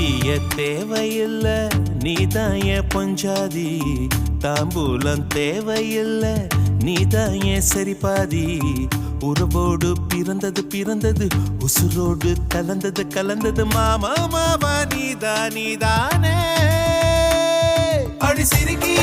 தாலிய தேவையில்ல நீதான் என் பொஞ்சாதி தாம்பூலம் தேவையில்ல நீதான் என் சரிபாதி உறவோடு பிறந்தது பிறந்தது உசுரோடு கலந்தது கலந்தது மாமா மாமா நீதானே அடி சிரிக்கி